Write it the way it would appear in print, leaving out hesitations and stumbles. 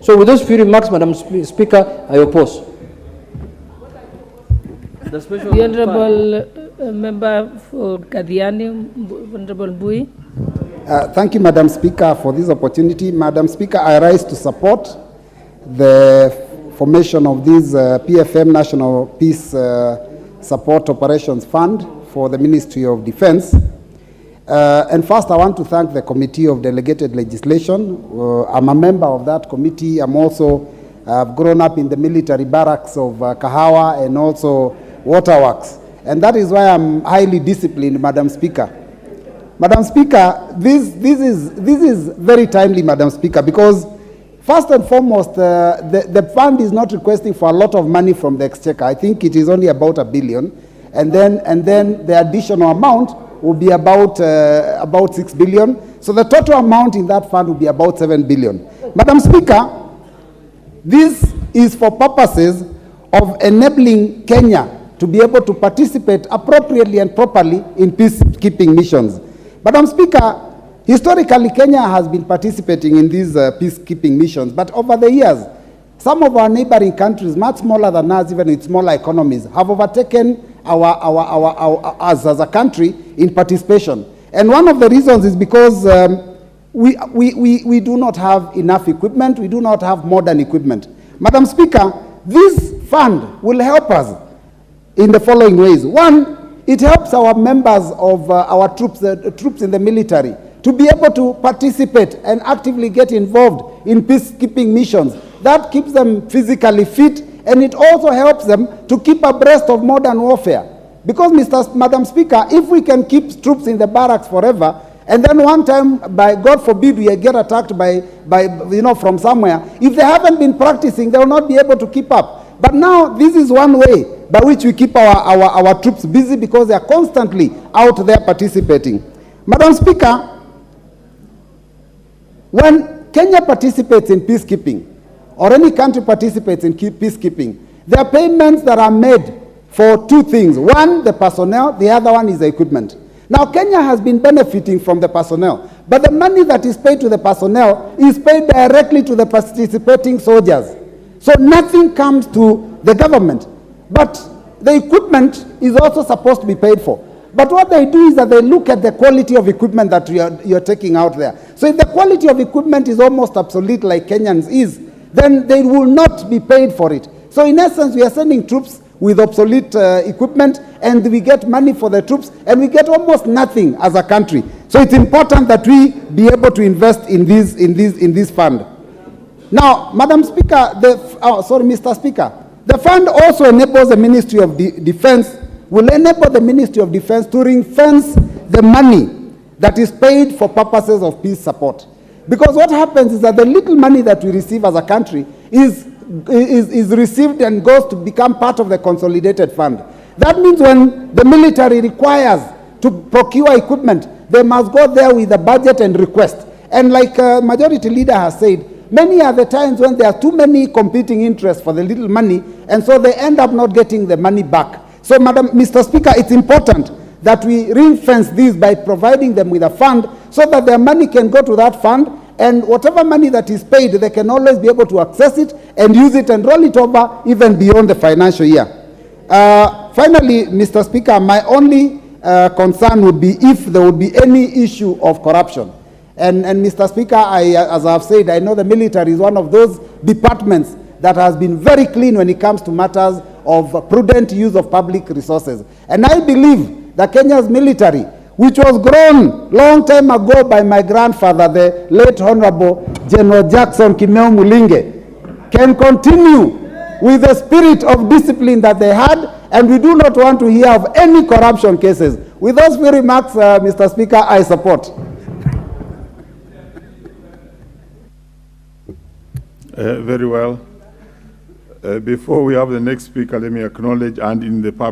So with those few remarks, Madam Speaker, I oppose. The Honourable Member for Kadhiani, Honourable Mbui. Thank you, Madam Speaker, for this opportunity. Madam Speaker, I rise to support the formation of this PFM National Peace Support Operations Fund for the Ministry of Defence. And first, I want to thank the Committee of Delegated Legislation. I'm a member of that committee. I've grown up in the military barracks of Kahawa and also Waterworks. And that is why I'm highly disciplined, Madam Speaker. Madam Speaker, this is very timely, Madam Speaker, because first and foremost, the fund is not requesting for a lot of money from the Exchequer. I think it is only about $1 billion. And then the additional amount will be about 6 billion. So the total amount in that fund will be about 7 billion. Madam Speaker, this is for purposes of enabling Kenya to be able to participate appropriately and properly in peacekeeping missions. Madam Speaker, historically Kenya has been participating in these peacekeeping missions, but over the years, some of our neighboring countries, much smaller than us, even with smaller economies, have overtaken us as a country in participation. And one of the reasons is because we do not have enough equipment, we do not have modern equipment. Madam Speaker, this fund will help us in the following ways. One, it helps our members of our troops, the troops in the military, to be able to participate and actively get involved in peacekeeping missions. That keeps them physically fit, and it also helps them to keep abreast of modern warfare. Because, Madam Speaker, if we can keep troops in the barracks forever, and then one time, by God forbid, we get attacked by from somewhere, if they haven't been practicing, they will not be able to keep up. But now, this is one way by which we keep our troops busy, because they are constantly out there participating. Madam Speaker, when Kenya participates in peacekeeping, or any country participates in peacekeeping, there are payments that are made for two things. One, the personnel, the other one is the equipment. Now, Kenya has been benefiting from the personnel, but the money that is paid to the personnel is paid directly to the participating soldiers. So nothing comes to the government, but the equipment is also supposed to be paid for. But what they do is that they look at the quality of equipment that you're taking out there. So if the quality of equipment is almost obsolete like Kenyans is, then they will not be paid for it. So in essence, we are sending troops with obsolete equipment, and we get money for the troops, and we get almost nothing as a country. So it's important that we be able to invest in this fund. Now, Madam Speaker, Mr. Speaker, the fund also enables the Ministry of Defence, will enable the Ministry of Defence to ring-fence the money that is paid for purposes of peace support. Because what happens is that the little money that we receive as a country is received and goes to become part of the consolidated fund. That means when the military requires to procure equipment, they must go there with a budget and request. And like Majority Leader has said, many are the times when there are too many competing interests for the little money, and so they end up not getting the money back. So, Mr. Speaker, it's important that we ring-fence this by providing them with a fund so that their money can go to that fund, and whatever money that is paid, they can always be able to access it and use it and roll it over even beyond the financial year. Finally, Mr. Speaker, my only concern would be if there would be any issue of corruption. And Mr. Speaker, as I've said, I know the military is one of those departments that has been very clean when it comes to matters of prudent use of public resources. And I believe that Kenya's military, which was grown long time ago by my grandfather, the late Honorable General Gen.Mulinges, can continue with the spirit of discipline that they had, and we do not want to hear of any corruption cases. With those few remarks, Mr. Speaker, I support. Very well. Before we have the next speaker, let me acknowledge, and in the